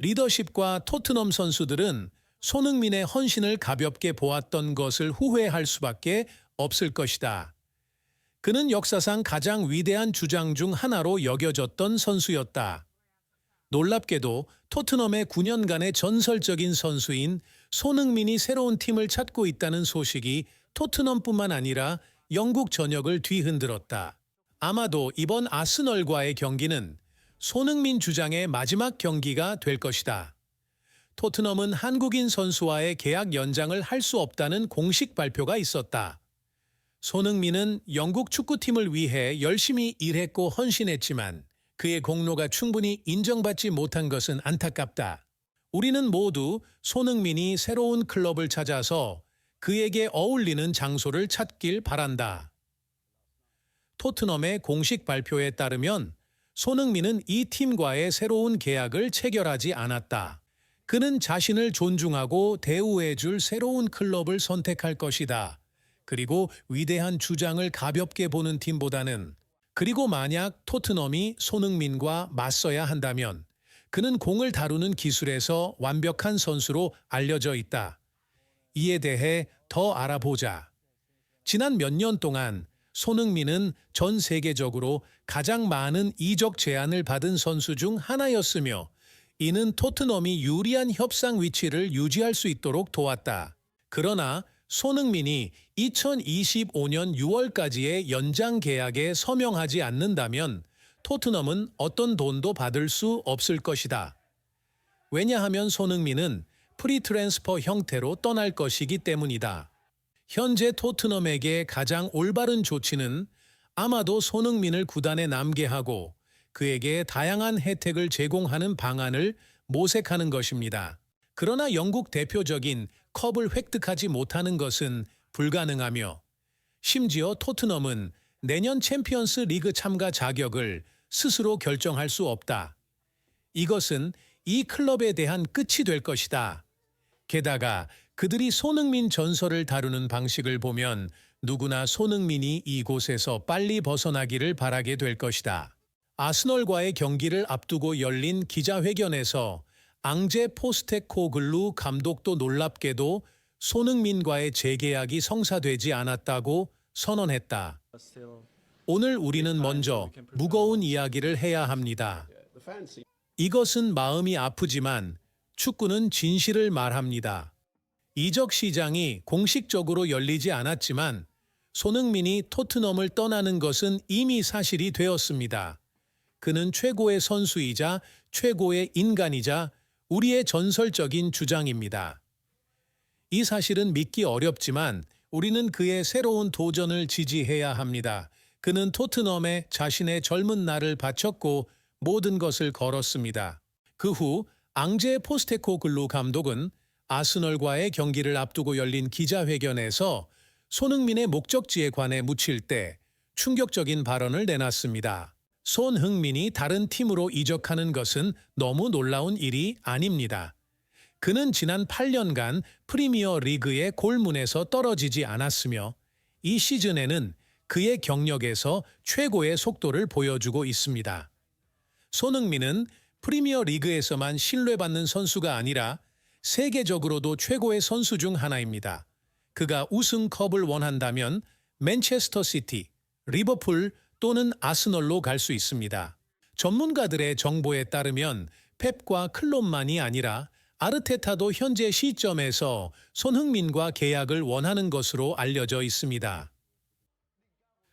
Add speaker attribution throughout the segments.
Speaker 1: 리더십과 토트넘 선수들은 손흥민의 헌신을 가볍게 보았던 것을 후회할 수밖에 없을 것이다. 그는 역사상 가장 위대한 주장 중 하나로 여겨졌던 선수였다. 놀랍게도 토트넘의 9년간의 전설적인 선수인 손흥민이 새로운 팀을 찾고 있다는 소식이 토트넘뿐만 아니라 영국 전역을 뒤흔들었다. 아마도 이번 아스널과의 경기는 손흥민 주장의 마지막 경기가 될 것이다. 토트넘은 한국인 선수와의 계약 연장을 할 수 없다는 공식 발표가 있었다. 손흥민은 영국 축구팀을 위해 열심히 일했고 헌신했지만 그의 공로가 충분히 인정받지 못한 것은 안타깝다. 우리는 모두 손흥민이 새로운 클럽을 찾아서 그에게 어울리는 장소를 찾길 바란다. 토트넘의 공식 발표에 따르면 손흥민은 이 팀과의 새로운 계약을 체결하지 않았다. 그는 자신을 존중하고 대우해줄 새로운 클럽을 선택할 것이다. 그리고 위대한 주장을 가볍게 보는 팀보다는 그리고 만약 토트넘이 손흥민과 맞서야 한다면 그는 공을 다루는 기술에서 완벽한 선수로 알려져 있다. 이에 대해 더 알아보자. 지난 몇 년 동안 손흥민은 전 세계적으로 가장 많은 이적 제안을 받은 선수 중 하나였으며 이는 토트넘이 유리한 협상 위치를 유지할 수 있도록 도왔다. 그러나 손흥민이 2025년 6월까지의 연장 계약에 서명하지 않는다면 토트넘은 어떤 돈도 받을 수 없을 것이다. 왜냐하면 손흥민은 프리트랜스퍼 형태로 떠날 것이기 때문이다. 현재 토트넘에게 가장 올바른 조치는 아마도 손흥민을 구단에 남게 하고 그에게 다양한 혜택을 제공하는 방안을 모색하는 것입니다. 그러나 영국 대표적인 컵을 획득하지 못하는 것은 불가능하며 심지어 토트넘은 내년 챔피언스 리그 참가 자격을 스스로 결정할 수 없다. 이것은 이 클럽에 대한 끝이 될 것이다. 게다가 그들이 손흥민 전설을 다루는 방식을 보면 누구나 손흥민이 이곳에서 빨리 벗어나기를 바라게 될 것이다. 아스널과의 경기를 앞두고 열린 기자회견에서 앙제 포스테코글루 감독도 놀랍게도 손흥민과의 재계약이 성사되지 않았다고 선언했다. 오늘 우리는 먼저 무거운 이야기를 해야 합니다. 이것은 마음이 아프지만 축구는 진실을 말합니다. 이적 시장이 공식적으로 열리지 않았지만 손흥민이 토트넘을 떠나는 것은 이미 사실이 되었습니다. 그는 최고의 선수이자 최고의 인간이자 우리의 전설적인 주장입니다. 이 사실은 믿기 어렵지만 우리는 그의 새로운 도전을 지지해야 합니다. 그는 토트넘에 자신의 젊은 날을 바쳤고 모든 것을 걸었습니다. 그 후 앙제 포스테코글루 감독은 아스널과의 경기를 앞두고 열린 기자회견에서 손흥민의 목적지에 관해 묻힐 때 충격적인 발언을 내놨습니다. 손흥민이 다른 팀으로 이적하는 것은 너무 놀라운 일이 아닙니다. 그는 지난 8년간 프리미어 리그의 골문에서 떨어지지 않았으며 이 시즌에는 그의 경력에서 최고의 속도를 보여주고 있습니다. 손흥민은 프리미어 리그에서만 신뢰받는 선수가 아니라 세계적으로도 최고의 선수 중 하나입니다. 그가 우승컵을 원한다면 맨체스터 시티, 리버풀 또는 아스널로 갈 수 있습니다. 전문가들의 정보에 따르면 펩과 클롭만이 아니라 아르테타도 현재 시점에서 손흥민과 계약을 원하는 것으로 알려져 있습니다.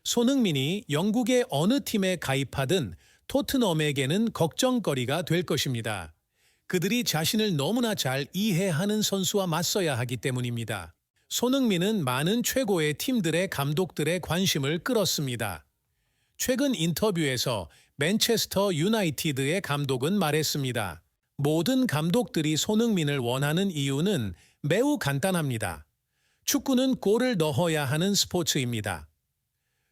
Speaker 1: 손흥민이 영국의 어느 팀에 가입하든 토트넘에게는 걱정거리가 될 것입니다. 그들이 자신을 너무나 잘 이해하는 선수와 맞서야 하기 때문입니다. 손흥민은 많은 최고의 팀들의 감독들의 관심을 끌었습니다. 최근 인터뷰에서 맨체스터 유나이티드의 감독은 말했습니다. 모든 감독들이 손흥민을 원하는 이유는 매우 간단합니다. 축구는 골을 넣어야 하는 스포츠입니다.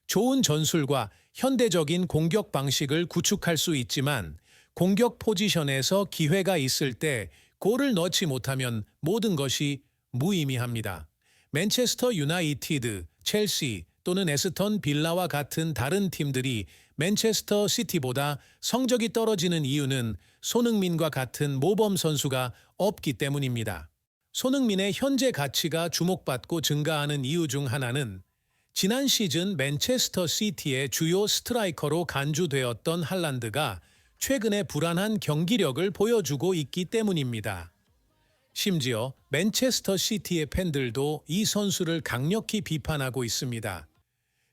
Speaker 1: 좋은 전술과 현대적인 공격 방식을 구축할 수 있지만 공격 포지션에서 기회가 있을 때 골을 넣지 못하면 모든 것이 무의미합니다. 맨체스터 유나이티드, 첼시 또는 에스턴 빌라와 같은 다른 팀들이 맨체스터 시티보다 성적이 떨어지는 이유는 손흥민과 같은 모범 선수가 없기 때문입니다. 손흥민의 현재 가치가 주목받고 증가하는 이유 중 하나는 지난 시즌 맨체스터 시티의 주요 스트라이커로 간주되었던 할란드가 최근에 불안한 경기력을 보여주고 있기 때문입니다. 심지어 맨체스터 시티의 팬들도 이 선수를 강력히 비판하고 있습니다.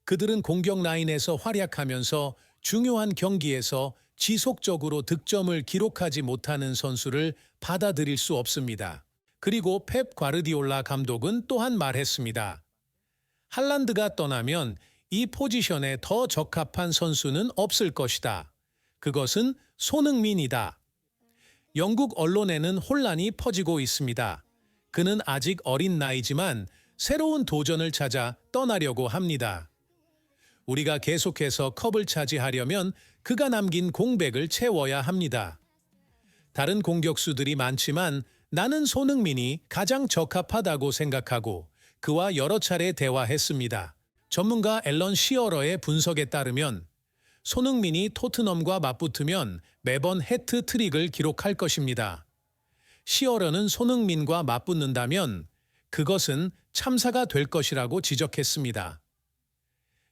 Speaker 1: 그들은 공격 라인에서 활약하면서 중요한 경기에서 지속적으로 득점을 기록하지 못하는 선수를 받아들일 수 없습니다. 그리고 펩 과르디올라 감독은 또한 말했습니다. 할란드가 떠나면 이 포지션에 더 적합한 선수는 없을 것이다. 그것은 손흥민이다. 영국 언론에는 혼란이 퍼지고 있습니다. 그는 아직 어린 나이지만 새로운 도전을 찾아 떠나려고 합니다. 우리가 계속해서 컵을 차지하려면 그가 남긴 공백을 채워야 합니다. 다른 공격수들이 많지만 나는 손흥민이 가장 적합하다고 생각하고 그와 여러 차례 대화했습니다. 전문가 앨런 시어러의 분석에 따르면 손흥민이 토트넘과 맞붙으면 매번 해트트릭을 기록할 것입니다. 시어러는 손흥민과 맞붙는다면 그것은 참사가 될 것이라고 지적했습니다.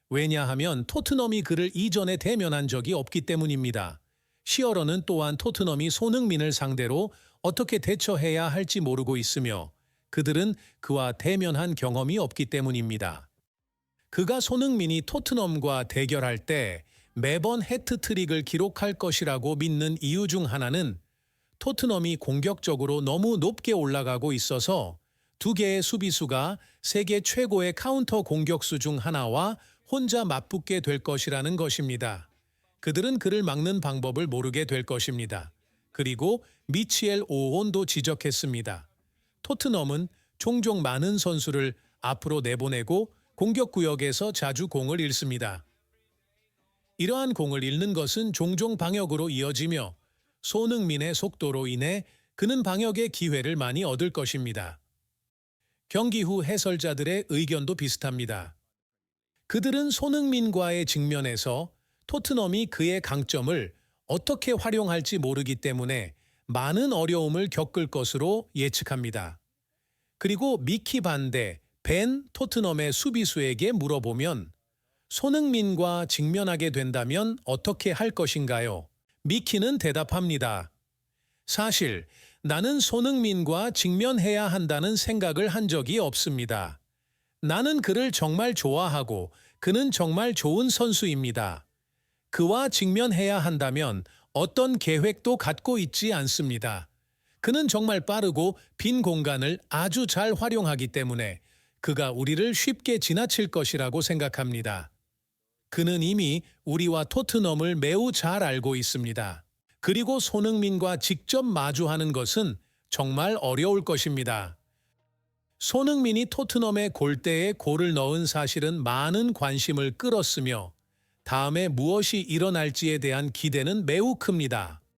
Speaker 1: 왜냐하면 토트넘이 그를 이전에 대면한 적이 없기 때문입니다. 시어러는 또한 토트넘이 손흥민을 상대로 어떻게 대처해야 할지 모르고 있으며 그들은 그와 대면한 경험이 없기 때문입니다. 그가 손흥민이 토트넘과 대결할 때 매번 해트트릭을 기록할 것이라고 믿는 이유 중 하나는 토트넘이 공격적으로 너무 높게 올라가고 있어서 두 개의 수비수가 세계 최고의 카운터 공격수 중 하나와 혼자 맞붙게 될 것이라는 것입니다. 그들은 그를 막는 방법을 모르게 될 것입니다. 그리고 미치엘 오온도 지적했습니다. 토트넘은 종종 많은 선수를 앞으로 내보내고 공격구역에서 자주 공을 잃습니다. 이러한 공을 잃는 것은 종종 방역으로 이어지며 손흥민의 속도로 인해 그는 방역의 기회를 많이 얻을 것입니다. 경기 후 해설자들의 의견도 비슷합니다. 그들은 손흥민과의 직면에서 토트넘이 그의 강점을 어떻게 활용할지 모르기 때문에 많은 어려움을 겪을 것으로 예측합니다. 그리고 미키 반데 벤 토트넘의 수비수에게 물어보면 손흥민과 직면하게 된다면 어떻게 할 것인가요? 미키는 대답합니다. 사실 나는 손흥민과 직면해야 한다는 생각을 한 적이 없습니다. 나는 그를 정말 좋아하고 그는 정말 좋은 선수입니다. 그와 직면해야 한다면 어떤 계획도 갖고 있지 않습니다. 그는 정말 빠르고 빈 공간을 아주 잘 활용하기 때문에 그가 우리를 쉽게 지나칠 것이라고 생각합니다. 그는 이미 우리와 토트넘을 매우 잘 알고 있습니다. 그리고 손흥민과 직접 마주하는 것은 정말 어려울 것입니다. 손흥민이 토트넘의 골대에 골을 넣은 사실은 많은 관심을 끌었으며 다음에 무엇이 일어날지에 대한 기대는 매우 큽니다.